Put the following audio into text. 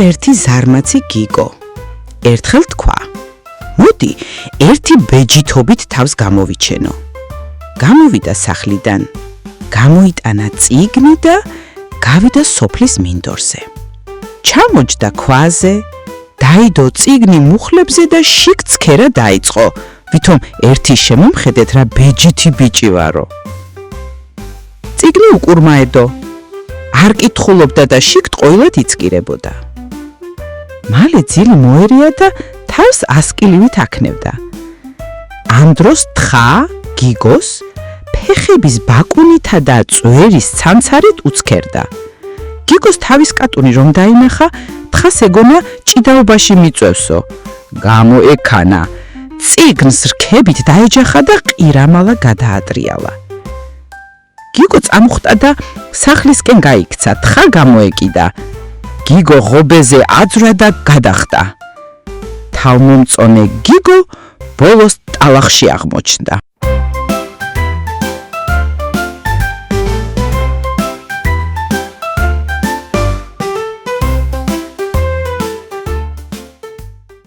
ერთი ზარმაცი გიგო. ერთხელ თქვა: მოდი, ერთი ბეჯითობით თავს გამოვიჩენო. გამოვიდა სახლიდან, გამოიტანა წიგნი და გავიდა სოფლის მინდორზე. ჩამოჯდა ქვაზე, დაიდო წიგნი მუხლებზე და შიგ ცქერა დაიწყო, ვითომ ერთი შემომხედეთ რა ბეჯითი ბიჭი ვარო. წიგნი უკურმაედო, არ კითხულობდა და შიგ ტყოილად იცკირებოდა. მალე ძილი მოერია და თავს ასკილივით აქნევდა. ამ დროს თხა გიგოს ფეხების ბაკუნითა და წვერის ცანცარით უცქერდა. გიგოს თავის კატუნი რომ დაინახა, თხას ეგონა ჭიდაობაში მიწევსო. გამოექანა, წიგნს რქებით დაეჯახა და ყირამალა გადაატრიალა. გიგო წამოხტა და სახლისკენ გაიქცა, თხა გამოეკიდა. გიგო ღობეზე აძვრა და გადახტა. თავმომწონე გიგო ბოლოს ტალახში აღმოჩნდა.